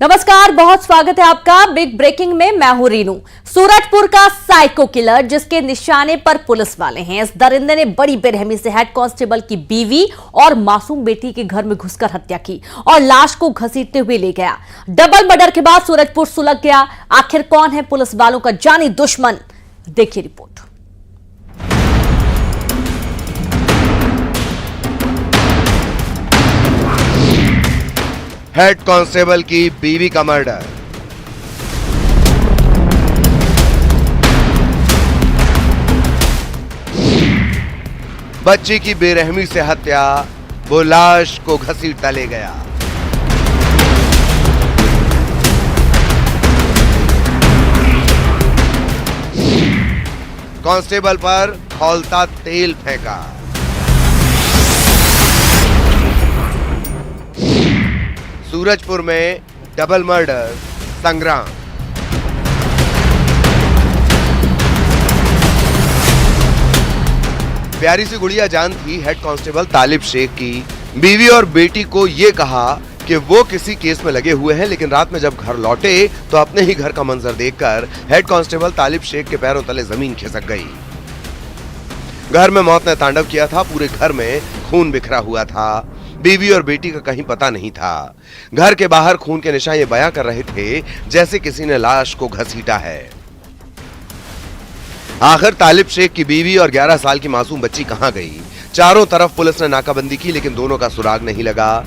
नमस्कार, बहुत स्वागत है आपका बिग ब्रेकिंग में। मैं हूं रीनू। सूरजपुर का साइको किलर जिसके निशाने पर पुलिस वाले हैं, इस दरिंदे ने बड़ी बेरहमी से हेड कांस्टेबल की बीवी और मासूम बेटी के घर में घुसकर हत्या की और लाश को घसीटते हुए ले गया। डबल मर्डर के बाद सूरजपुर सुलग गया। आखिर कौन है पुलिस वालों का जानी दुश्मन, देखिए रिपोर्ट। हेड कांस्टेबल की बीवी का मर्डर। बच्ची की बेरहमी से हत्या, वो लाश को घसीटता ले गया। कांस्टेबल पर खौलता तेल फेंका। सूरजपुर में डबल मर्डर संग्राम। प्यारी सी गुड़िया जान थी हेड कांस्टेबल तालिब शेख की। बीवी और बेटी को यह कहा कि वो किसी केस में लगे हुए हैं, लेकिन रात में जब घर लौटे तो अपने ही घर का मंजर देखकर हेड कांस्टेबल तालिब शेख के पैरों तले जमीन खिसक गई। घर में मौत ने तांडव किया था। पूरे घर में खून बिखरा हुआ था। बीवी और बेटी का कहीं पता नहीं था। घर के बाहर खून के निशान ये बयां कर रहे थे जैसे किसी ने लाश को घसीटा है। आखिर तालिब शेख की बीवी और 11 साल की मासूम बच्ची कहां गई? चारों तरफ पुलिस ने नाकाबंदी की, लेकिन दोनों का सुराग नहीं लगा।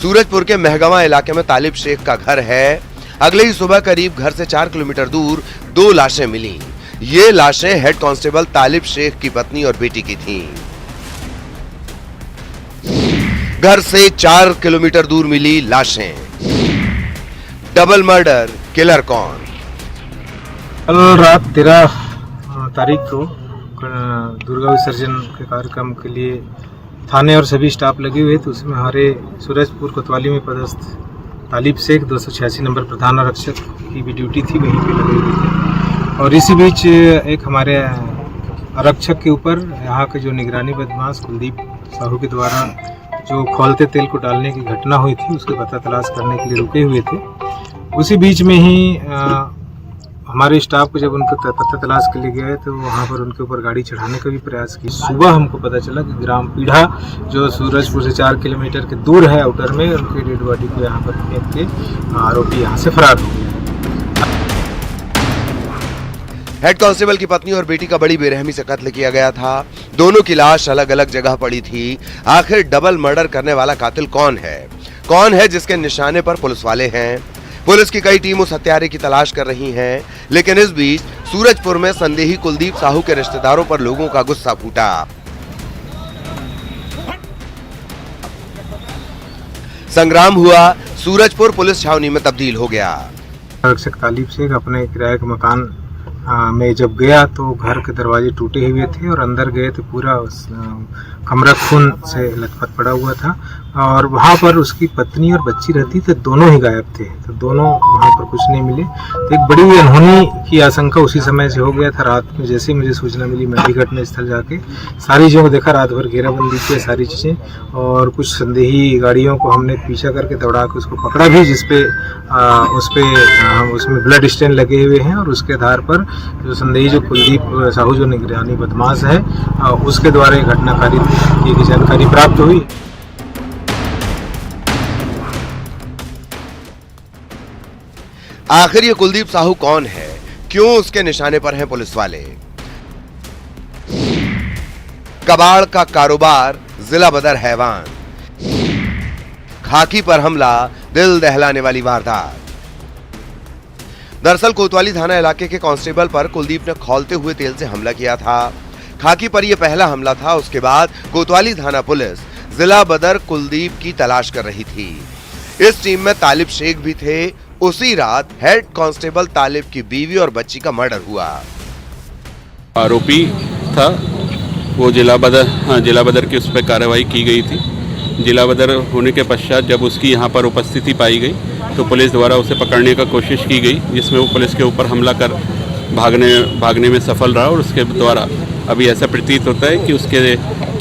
सूरजपुर के महगवा इलाके में तालिब शेख का घर है। अगले ही सुबह करीब घर से 4 किलोमीटर दूर 2 लाशें मिली। ये लाशें हेड कांस्टेबल तालिब शेख की पत्नी और बेटी की थीं। घर से 4 किलोमीटर दूर मिली लाशें। डबल मर्डर किलर कौन? कल रात 13 तारीख को दुर्गा विसर्जन के कार्यक्रम के लिए थाने और सभी स्टाफ लगे हुए थे। उसमें हमारे सूरजपुर कोतवाली में पदस्थ तालिब शेख 286 नंबर प्रधान आरक्षक की भी ड्यूटी थी, वहीं पे लगे हुए थे। और इसी बीच एक हमारे आरक्षक के ऊपर यहाँ के जो निगरानी बदमाश कुलदीप साहू के द्वारा जो खौलते तेल को डालने की घटना हुई थी, उसके पता तलाश करने के लिए रुके हुए थे। उसी बीच में ही हमारे स्टाफ को जब उनका पता तलाश के लिए गए तो वहाँ पर उनके ऊपर गाड़ी चढ़ाने का भी प्रयास किया। सुबह हमको पता चला कि ग्राम पीढ़ा जो सूरजपुर से 4 किलोमीटर के दूर है आउटर में, उनकी डेड बॉडी को यहाँ पर फेंक के आरोपी यहाँ से फरार हो गया। हेड कांस्टेबल की पत्नी और बेटी का बड़ी बेरहमी से कत्ल किया गया था। दोनों की लाश अलग अलग जगह पड़ी थी। आखिर डबल मर्डर करने वाला कातिल कौन है? कौन है जिसके निशाने पर पुलिस वाले हैं? पुलिस की कई टीम उस हत्यारे की तलाश कर रही हैं, लेकिन इस बीच सूरजपुर में संदेही कुलदीप साहू के रिश्तेदारों पर लोगों का गुस्सा फूटा। संग्राम हुआ, सूरजपुर पुलिस छावनी में तब्दील हो गया। आरक्षक तालिब शेख अपने किराए के मकान में जब गया तो घर के दरवाजे टूटे हुए थे और अंदर गए तो पूरा कमरा खून से लथपथ पड़ा हुआ था। और वहाँ पर उसकी पत्नी और बच्ची रहती तो दोनों ही गायब थे, तो दोनों वहाँ पर कुछ नहीं मिले। तो एक बड़ी अनहोनी की आशंका उसी समय से हो गया था। रात में जैसे ही मुझे सूचना मिली, मैं भी घटनास्थल जाके सारी चीज़ों को देखा। रात भर घेराबंदी की सारी चीज़ें, और कुछ संदेही गाड़ियों को हमने पीछा करके दौड़ा के उसको पकड़ा भी, जिसपे उसमें ब्लड स्टेन लगे हुए हैं। और उसके आधार पर जो संदेही जो कुलदीप साहू जो निगरानी बदमाश है, उसके द्वारा ये घटनाकारी की जानकारी प्राप्त हुई। आखिर ये कुलदीप साहू कौन है? क्यों उसके निशाने पर हैं पुलिस वाले? कबाड़ का कारोबार, जिला बदर हैवान, खाकी पर हमला, दिल दहलाने वाली वारदात। दरअसल कोतवाली थाना इलाके के कांस्टेबल पर कुलदीप ने खौलते हुए तेल से हमला किया था। खाकी पर यह पहला हमला था। उसके बाद कोतवाली थाना पुलिस जिला बदर कुलदीप की तलाश कर रही थी। इस टीम में तालिब शेख भी थे। उसी रात हेड कांस्टेबल तालिब की बीवी और बच्ची का मर्डर हुआ। आरोपी था वो जिला बदर की उस पर कार्रवाई की गई थी। जिला बदर होने के पश्चात जब उसकी यहाँ पर उपस्थिति पाई गई तो पुलिस द्वारा उसे पकड़ने का कोशिश की गई, जिसमें वो पुलिस के ऊपर हमला कर भागने में सफल रहा। और उसके द्वारा अभी ऐसा प्रतीत होता है कि उसके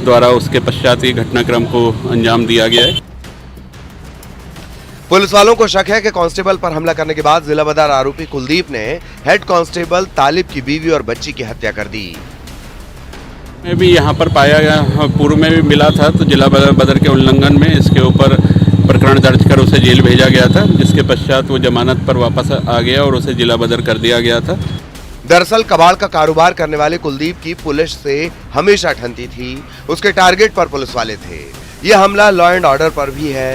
द्वारा उसके पश्चात ये घटनाक्रम को अंजाम दिया गया है। पुलिस वालों को शक है कि कांस्टेबल पर हमला करने के बाद जिला बदर आरोपी कुलदीप ने हेड कांस्टेबल तालिब की बीवी और बच्ची की हत्या कर दी। में भी यहाँ पर पाया गया, पूर्व में भी मिला था, तो जिला बदर के उल्लंघन में इसके ऊपर प्रकरण दर्ज कर उसे जेल भेजा गया था, जिसके पश्चात वो जमानत पर वापस आ गया और उसे जिला बदर कर दिया गया था। दरअसल कबाड़ का कारोबार करने वाले कुलदीप की पुलिस से हमेशा ठनती थी, उसके टारगेट पर पुलिस वाले थे। यह हमला लॉ एंड ऑर्डर पर भी है।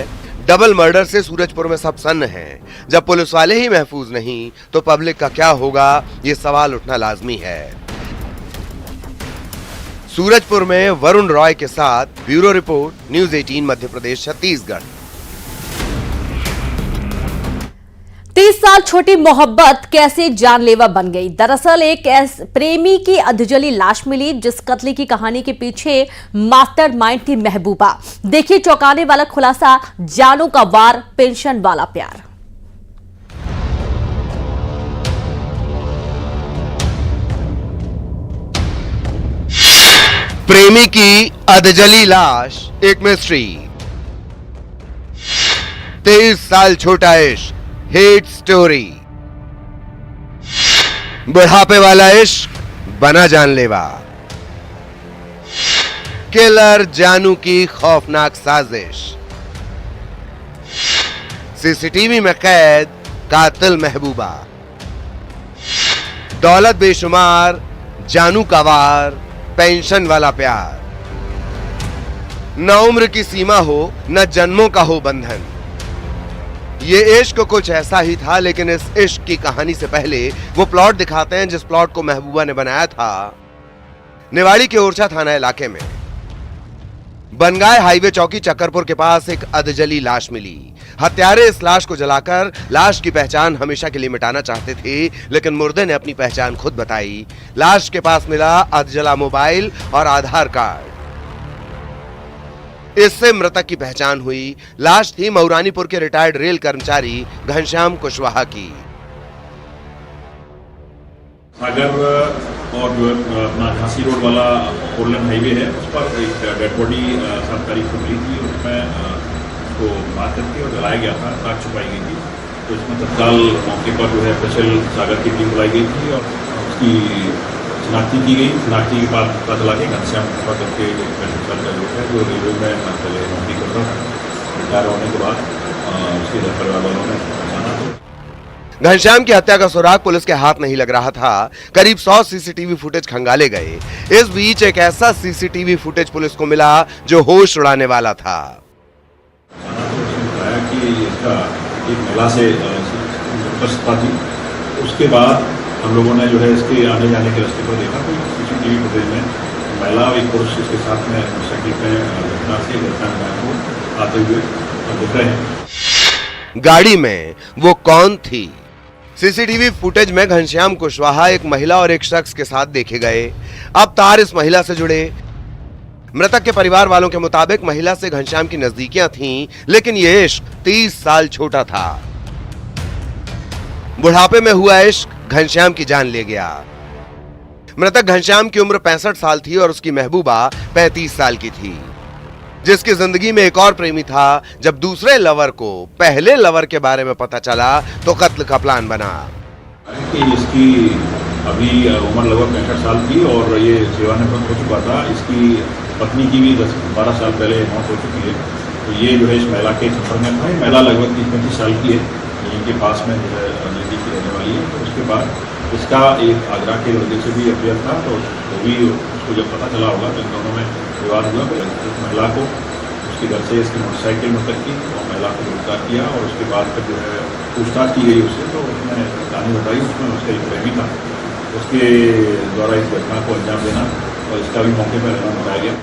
डबल मर्डर से सूरजपुर में सब सन्न हैं। जब पुलिस वाले ही महफूज नहीं तो पब्लिक का क्या होगा, ये सवाल उठना लाजमी है। सूरजपुर में वरुण रॉय के साथ bureau report, news 18 Madhya Pradesh Chhattisgarh. 30 साल छोटी मोहब्बत कैसे जानलेवा बन गई। दरअसल एक प्रेमी की अधजली लाश मिली, जिस कत्ल की कहानी के पीछे मास्टरमाइंड थी महबूबा। देखिए चौंकाने वाला खुलासा, जानों का वार, पेंशन वाला प्यार। प्रेमी की अधजली लाश एक मिस्ट्री। 23 साल छोटा इश्क, हेट स्टोरी। बुढ़ापे वाला इश्क बना जानलेवा। किलर जानू की खौफनाक साजिश। सीसीटीवी में कैद कातिल महबूबा। दौलत बेशुमार, जानू का वार, पेंशन वाला प्यार। न उम्र की सीमा हो, न जन्मों का हो बंधन। ये इश्क कुछ ऐसा ही था, लेकिन इस इश्क की कहानी से पहले वो प्लॉट दिखाते हैं जिस प्लॉट को महबूबा ने बनाया था निवाड़ी के ओरछा थाना इलाके में। बनगाय हाईवे चौकी चक्करपुर के पास एक अधजली लाश मिली। हत्यारे इस लाश को जलाकर लाश की पहचान हमेशा के लिए मिटाना चाहते थे, लेकिन मुर्दे ने अपनी पहचान खुद बताई। लाश के पास मिला अधजला मोबाइल और आधार कार्ड। इससे मृतक की पहचान हुई। लाश थी मऊरानीपुर के रिटायर्ड रेल कर्मचारी घनश्याम कुशवाहा की। सागर और जो अपना झांसी रोड वाला 4 लेन हाईवे है, उस पर एक डेड बॉडी 7 तारीख को मिली थी। उसमें उसको मार करके और जलाया गया था, आग छुपाई गई थी। तो इसमें तत्काल मौके पर जो है स्पेशल सागर की टीम बुलाई गई थी और उसकी शिनाख्ती की गई। शिनाख्ती के बाद पता चला कि घनश्याम कुशवाहा करके 65 साल का लोग है, जो रेलवे में पहले नौकरी करता था। रिटायर होने के बाद उसके परिवार वालों ने पहचाना। घनश्याम की हत्या का सुराग पुलिस के हाथ नहीं लग रहा था। करीब 100 सीसीटीवी फुटेज खंगाले गए। इस बीच एक ऐसा सीसीटीवी फुटेज पुलिस को मिला जो होश उड़ाने वाला था। कि इसका एक महिला से उपस्थित थी। उसके बाद हम लोगों ने जो है इसके आने जाने के रास्ते पर देखा तो सीसीटीवी फुटेज में महिला और एक पुरुष इसके साथ में मोटरसाइकिल पे घटना से को आते हुए दिख रहे हैं। गाड़ी में वो कौन थी? सीसीटीवी फुटेज में घनश्याम कुशवाहा एक महिला और एक शख्स के साथ देखे गए। अब तार इस महिला से जुड़े। मृतक के परिवार वालों के मुताबिक महिला से घनश्याम की नजदीकियां थीं, लेकिन यह इश्क 30 साल छोटा था। बुढ़ापे में हुआ इश्क घनश्याम की जान ले गया। मृतक घनश्याम की उम्र 65 साल थी और उसकी महबूबा 35 साल की थी, जिसकी जिंदगी में एक और प्रेमी था। जब दूसरे लवर को पहले लवर के बारे में पता चला तो कत्ल का प्लान बना। इसकी अभी उम्र लगभग 65 साल की और ये सेवानिवृत्त हो चुका था। इसकी पत्नी की भी 10-12 साल पहले मौत हो चुकी है। तो ये जो है इस महिला के संपर्क में था। महिला लगभग 30-35 साल की है, इनके पास में जो है नजदीक की रहने वाली है। तो उसके बाद इसका एक आगरा के लड़के से भी अफेयर था, तो वो भी उसको जब पता चला होगा तो इन दोनों में विवाद हुआ। तो इस महिला को उसके घर से इसकी मोटरसाइकिल में तक की और महिला को गिरफ्तार किया और उसके बाद फिर जो है पूछताछ की गई उससे। तो उसने कहानी बताई, उसमें उसका एक प्रेमी था, उसके द्वारा इस घटना को अंजाम देना और इसका भी मौके पर रहना बताया गया।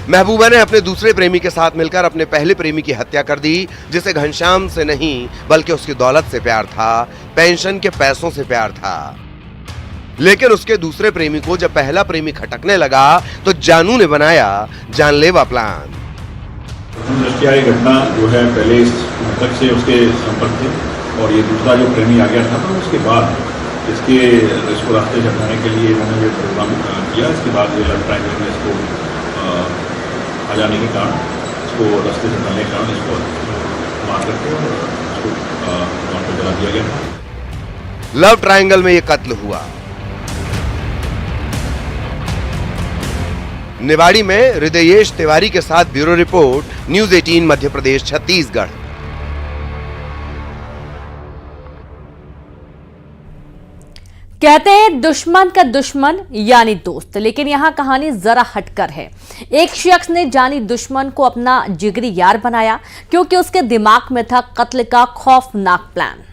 महबूबा ने अपने दूसरे प्रेमी के साथ मिलकर अपने पहले प्रेमी की हत्या कर दी, जिसे घनश्याम से नहीं बल्कि उसकी दौलत से प्यार था, पेंशन के पैसों से प्यार था। लेकिन उसके दूसरे प्रेमी को जब पहला प्रेमी खटकने लगा तो जानू ने बनाया जानलेवा प्लान। दृष्टिया ये घटना जो है पहले इस मृतक से उसके संपर्क थे और ये दूसरा जो प्रेमी आ गया था, तो उसके बाद इसको रास्ते से हटाने के लिए इन्होंने ये प्रोग्राम किया। इसके बाद ये लड़का ने इसको आ जाने के कारण, इसको रास्ते से हटाने के कारण इसको मार करके और उसको वहाँ पे जला दिया गया। लव ट्रायंगल में ये कत्ल हुआ। निवाड़ी में हृदयेश तिवारी के साथ bureau report, news 18 Madhya Pradesh Chhattisgarh. कहते हैं दुश्मन का दुश्मन यानी दोस्त, लेकिन यहां कहानी जरा हटकर है। एक शख्स ने जानी दुश्मन को अपना जिगरी यार बनाया क्योंकि उसके दिमाग में था कत्ल का खौफनाक प्लान।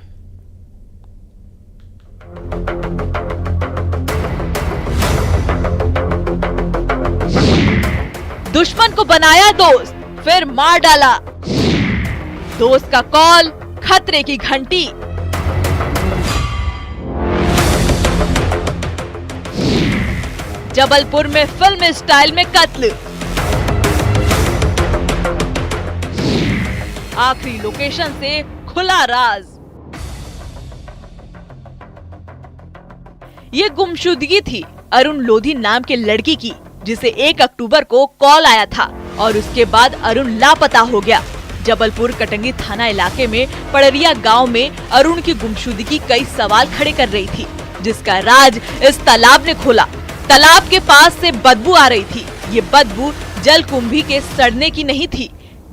दुश्मन को बनाया दोस्त, फिर मार डाला। दोस्त का कॉल, खतरे की घंटी। जबलपुर में फिल्म स्टाइल में कत्ल। आखिरी लोकेशन से खुला राज। ये गुमशुदगी थी अरुण लोधी नाम के लड़की की, जिसे 1 अक्टूबर को कॉल आया था और उसके बाद अरुण लापता हो गया। जबलपुर कटंगी थाना इलाके में पड़रिया गांव में अरुण की गुमशुदगी कई सवाल खड़े कर रही थी, जिसका राज इस तालाब ने खोला। तालाब के पास से बदबू आ रही थी। ये बदबू जलकुंभी के सड़ने की नहीं थी,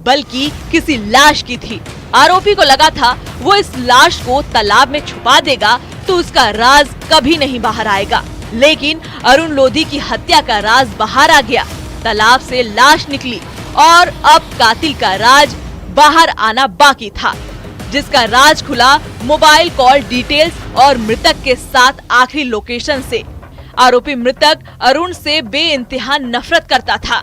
बल्कि किसी लाश की थी। आरोपी को लगा था वो इस लाश को तालाब में छुपा देगा तो उसका राज कभी नहीं बाहर आएगा, लेकिन अरुण लोधी की हत्या का राज बाहर आ गया। तालाब से लाश निकली और अब कातिल का राज बाहर आना बाकी था, जिसका राज खुला मोबाइल कॉल डिटेल्स और मृतक के साथ आखिरी लोकेशन से। आरोपी मृतक अरुण से बेइंतहा नफरत करता था,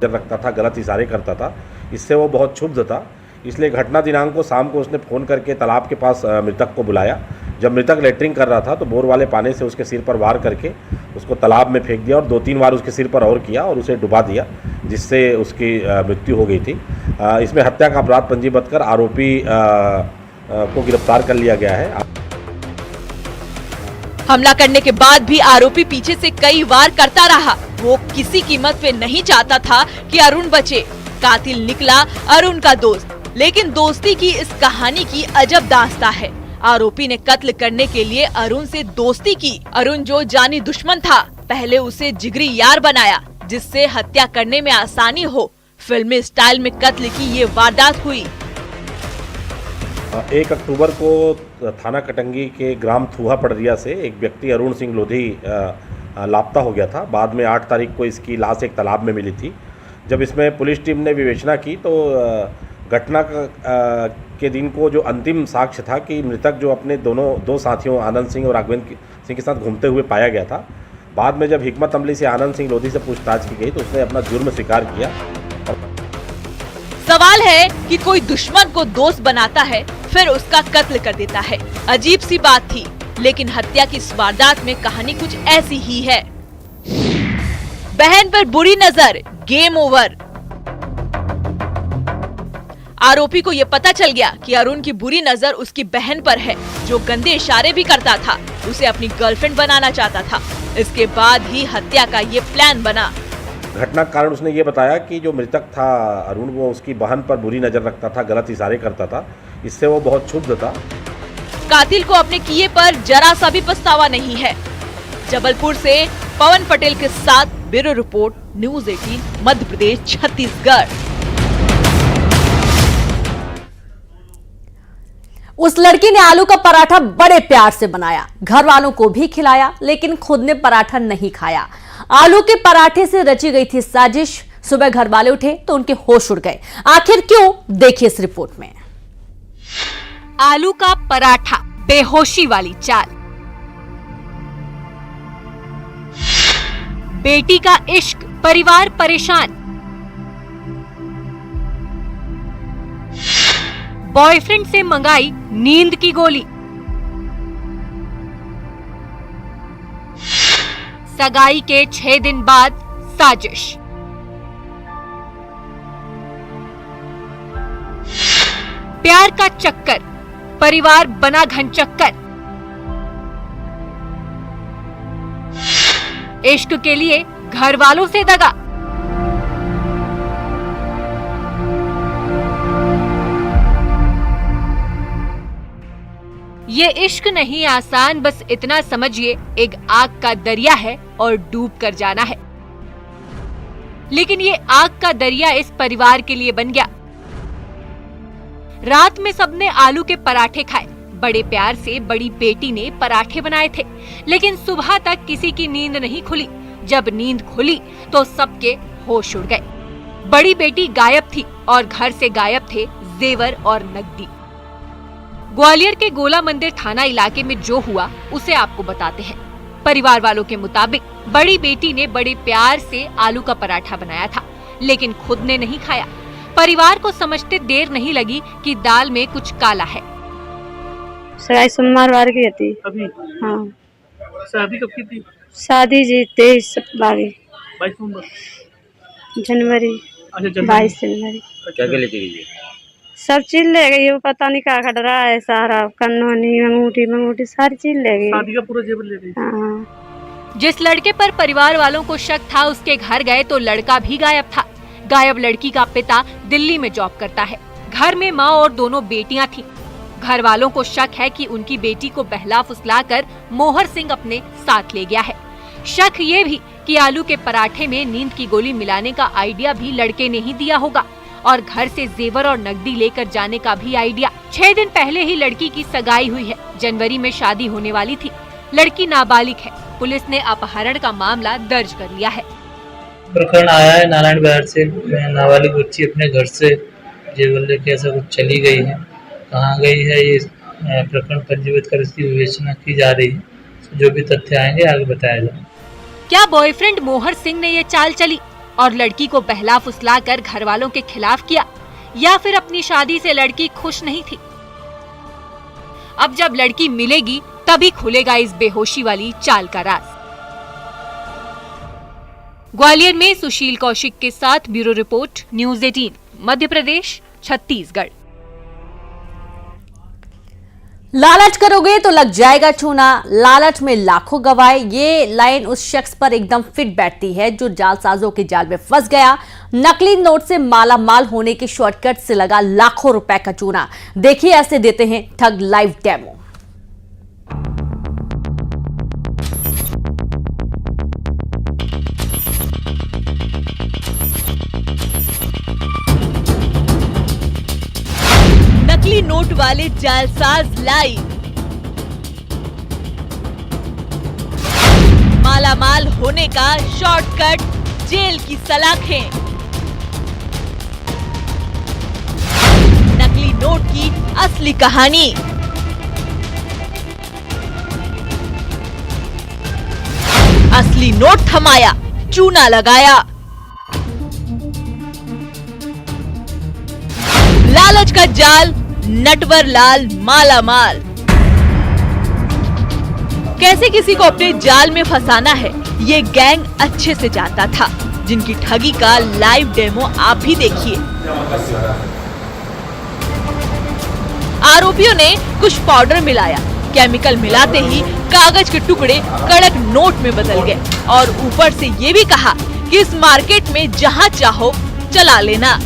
रखता था, गलत इशारे करता था। इससे वो बहुत क्षुब्ध था, इसलिए घटना दिनांक को शाम को उसने फ़ोन करके तालाब के पास मृतक को बुलाया। जब मृतक लेटरिंग कर रहा था तो बोर वाले पानी से उसके सिर पर वार करके उसको तालाब में फेंक दिया और 2-3 बार उसके सिर पर और किया और उसे डुबा दिया, जिससे उसकी मृत्यु हो गई थी। इसमें हत्या का अपराध पंजीबद्ध कर आरोपी को गिरफ्तार कर लिया गया है। हमला करने के बाद भी आरोपी पीछे से कई वार करता रहा। वो किसी कीमत पे नहीं चाहता था कि अरुण बचे। कातिल निकला अरुण का दोस्त, लेकिन दोस्ती की इस कहानी की अजब दास्तां है। आरोपी ने कत्ल करने के लिए अरुण से दोस्ती की। अरुण जो जानी दुश्मन था, पहले उसे जिगरी यार बनाया जिससे हत्या करने में आसानी हो। फिल्मी स्टाइल में कत्ल की ये वारदात हुई। 1 अक्टूबर को थाना कटंगी के ग्राम थूहा पड़रिया से एक व्यक्ति अरुण सिंह लोधी लापता हो गया था। बाद में 8 तारीख को इसकी लाश एक तालाब में मिली थी। जब इसमें पुलिस टीम ने विवेचना की तो घटना के दिन को जो अंतिम साक्ष्य था कि मृतक जो अपने दो साथियों आनंद सिंह और राघवेंद्र सिंह के साथ घूमते हुए पाया गया था। बाद में जब हिकमत अमली से आनंद सिंह लोधी से पूछताछ की गई तो उसने अपना जुर्म स्वीकार किया। सवाल है कि कोई दुश्मन को दोस्त बनाता है फिर उसका कत्ल कर देता है। अजीब सी बात थी, लेकिन हत्या की इस वारदात में कहानी कुछ ऐसी ही है। बहन पर बुरी नजर, गेम ओवर। आरोपी को यह पता चल गया कि अरुण की बुरी नजर उसकी बहन पर है, जो गंदे इशारे भी करता था, उसे अपनी गर्लफ्रेंड बनाना चाहता था। इसके बाद ही हत्या का ये प्लान बना। घटना के कारण उसने ये बताया कि जो मृतक था अरुण, वो उसकी बहन पर बुरी नजर रखता था, गलत इशारे करता था। इससे वो बहुत क्षुब्ध था। कातिल को अपने किए पर जरा सा भी पछतावा नहीं है। जबलपुर से पवन पटेल के साथ bureau report, news 18 Madhya Pradesh Chhattisgarh. उस लड़की ने आलू का पराठा बड़े प्यार से बनाया, घर वालों को भी खिलाया, लेकिन खुद ने पराठा नहीं खाया। आलू के पराठे से रची गई थी साजिश। सुबह घर वाले उठे तो उनके होश उड़ गए। आखिर क्यों, देखिए इस रिपोर्ट में। आलू का पराठा, बेहोशी वाली चाल। बेटी का इश्क, परिवार परेशान। बॉयफ्रेंड से मंगाई नींद की गोली। सगाई के 6 दिन बाद साजिश। प्यार का चक्कर, परिवार बना घनचक्कर। इश्क के लिए घर वालों से दगा। ये इश्क नहीं आसान, बस इतना समझिए एक आग का दरिया है और डूब कर जाना है। लेकिन ये आग का दरिया इस परिवार के लिए बन गया। रात में सबने आलू के पराठे खाए। बड़े प्यार से बड़ी बेटी ने पराठे बनाए थे, लेकिन सुबह तक किसी की नींद नहीं खुली। जब नींद खुली तो सबके होश उड़ गए। बड़ी बेटी गायब थी और घर से गायब थे जेवर और नकदी। ग्वालियर के गोला मंदिर थाना इलाके में जो हुआ उसे आपको बताते हैं। परिवार वालों के मुताबिक बड़ी बेटी ने बड़े प्यार से आलू का पराठा बनाया था, लेकिन खुद ने नहीं खाया। परिवार को समझते देर नहीं लगी कि दाल में कुछ काला है। सोमवार की थी अभी। हाँ, शादी कब की थी? शादी जी 22 जनवरी। अच्छा, 22 जनवरी। क्या क्या लेके गई? सब चीज ले गई। वो पता नहीं क्या खट रहा है, सारा कन्नौनी अंगूठी सारी चीज ले गई। शादी का पूरा जेवर ले गई। हाँ। जिस लड़के पर परिवार वालों को शक था उसके घर गए तो लड़का भी गायब था। गायब लड़की का पिता दिल्ली में जॉब करता है। घर में माँ और दोनों बेटियां थीं। घर वालों को शक है कि उनकी बेटी को बहला फुसलाकर मोहर सिंह अपने साथ ले गया है। शक ये भी कि आलू के पराठे में नींद की गोली मिलाने का आइडिया भी लड़के ने ही दिया होगा और घर से जेवर और नकदी लेकर जाने का भी आइडिया। 6 दिन पहले ही लड़की की सगाई हुई है। जनवरी में शादी होने वाली थी। लड़की नाबालिग है। पुलिस ने अपहरण का मामला दर्ज कर लिया है। प्रकरण आया है नारायण बाजार से। नाबालिग बच्ची अपने घर से जेवर लेके ऐसा कुछ चली गई है। कहाँ गई है ये प्रकरण पंजीबद्ध कर इसकी विवेचना की जा रही है। जो भी तथ्य आएंगे आगे बताया जाएगा। क्या बॉयफ्रेंड मोहर सिंह ने ये चाल चली और लड़की को बहला फुसलाकर घर वालों के खिलाफ किया, या फिर अपनी शादी से लड़की खुश नहीं थी? अब जब लड़की मिलेगी तभी खुलेगा इस बेहोशी वाली चाल का राज। ग्वालियर में सुशील कौशिक के साथ bureau report, news 18, Madhya Pradesh, Chhattisgarh. लालच करोगे तो लग जाएगा चूना, लालच में लाखों गवाए। ये लाइन उस शख्स पर एकदम फिट बैठती है जो जालसाजों के जाल में फंस गया। नकली नोट से माला माल होने के शॉर्टकट से लगा लाखों रुपए का चूना। देखिए ऐसे देते हैं ठग लाइव डेमो। नकली नोट वाले जालसाज लाइव। मालामाल होने का शॉर्टकट, जेल की सलाखें। नकली नोट की असली कहानी। असली नोट थमाया, चूना लगाया। लालच का जाल, नटवर लाल माला माल। कैसे किसी को अपने जाल में फंसाना है ये गैंग अच्छे से जानता था, जिनकी ठगी का लाइव डेमो आप भी देखिए। आरोपियों ने कुछ पाउडर मिलाया। केमिकल मिलाते ही कागज के टुकड़े कड़क नोट में बदल गए और ऊपर से ये भी कहा कि इस मार्केट में जहां चाहो चला लेना,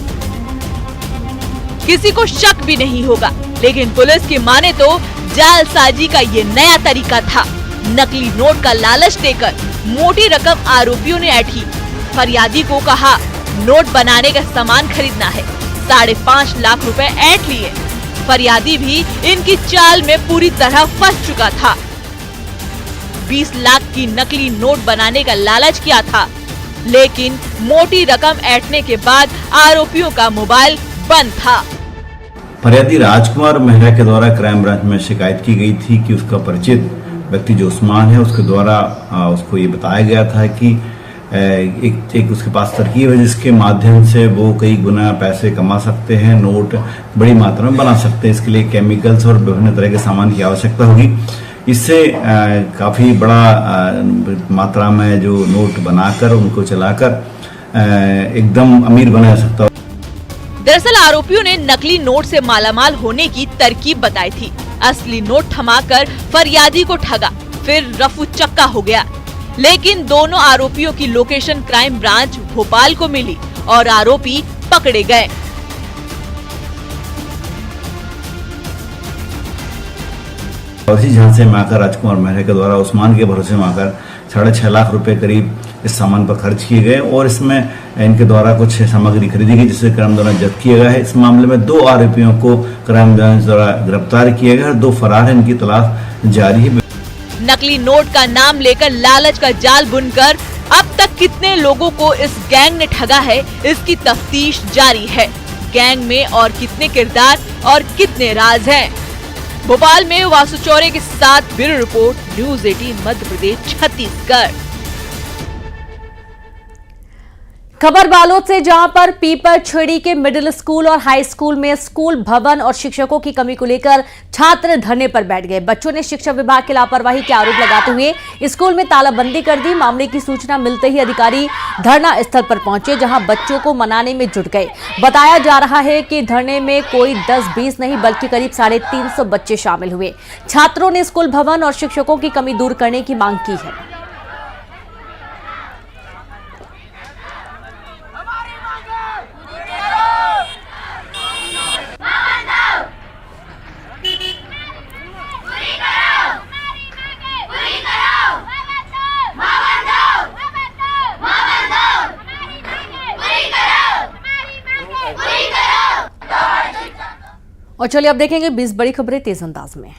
किसी को शक भी नहीं होगा। लेकिन पुलिस की माने तो जालसाजी का ये नया तरीका था। नकली नोट का लालच देकर मोटी रकम आरोपियों ने ऐंठी। फरियादी को कहा नोट बनाने का सामान खरीदना है। 5.5 लाख रुपए ऐंठ लिए। फरियादी भी इनकी चाल में पूरी तरह फंस चुका था। 20 लाख की नकली नोट बनाने का लालच किया था, लेकिन मोटी रकम ऐंठने के बाद आरोपियों का मोबाइल बंद था। फरियादी राजकुमार मेहरा के द्वारा क्राइम ब्रांच में शिकायत की गई थी कि उसका परिचित व्यक्ति जो उस्मान है उसके द्वारा उसको ये बताया गया था कि एक उसके पास तरकीब है जिसके माध्यम से वो कई गुना पैसे कमा सकते हैं, नोट बड़ी मात्रा में बना सकते हैं। इसके लिए केमिकल्स और विभिन्न तरह के सामान की आवश्यकता होगी। इससे काफी बड़ा मात्रा में जो नोट बनाकर उनको चलाकर एकदम अमीर बनाया जा सकता है। दरअसल आरोपियों ने नकली नोट से मालामाल होने की तरकीब बताई थी। असली नोट थमाकर फरियादी को ठगा, फिर रफू चक्का हो गया। लेकिन दोनों आरोपियों की लोकेशन क्राइम ब्रांच भोपाल को मिली और आरोपी पकड़े गए। और इसी झांसे में आकर राजकुमार मेहरा के द्वारा उस्मान के भरोसे में आकर 6.5 लाख रुपए करीब इस सामान पर खर्च किए गए और इसमें इनके द्वारा कुछ सामग्री खरीदी गई जिसे क्राइम ब्रांच जब्त किया गया है। इस मामले में 2 आरोपियों को क्राइम ब्रांच द्वारा गिरफ्तार किया गया है। 2 फरार हैं, इनकी तलाश जारी है। नकली नोट का नाम लेकर लालच का जाल बुनकर अब तक कितने लोगों को इस गैंग ने ठगा है, इसकी तफ्तीश जारी है। गैंग में और कितने किरदार और कितने राज हैं। भोपाल में वासु चौरे के साथ bureau report, news 18 Madhya Pradesh Chhattisgarh. खबर बालोद से, जहां पर पीपर छेड़ी के मिडिल स्कूल और हाई स्कूल में स्कूल भवन और शिक्षकों की कमी को लेकर छात्र धरने पर बैठ गए। बच्चों ने शिक्षा विभाग की लापरवाही के आरोप लगाते हुए स्कूल में तालाबंदी कर दी। मामले की सूचना मिलते ही अधिकारी धरना स्थल पर पहुंचे, जहां बच्चों को मनाने में जुट गए। बताया जा रहा है कि धरने में कोई 10-20 नहीं बल्कि करीब 350 बच्चे शामिल हुए। छात्रों ने स्कूल भवन और शिक्षकों की कमी दूर करने की मांग की है। और चलिए अब देखेंगे 20 बड़ी खबरें तेज अंदाज में।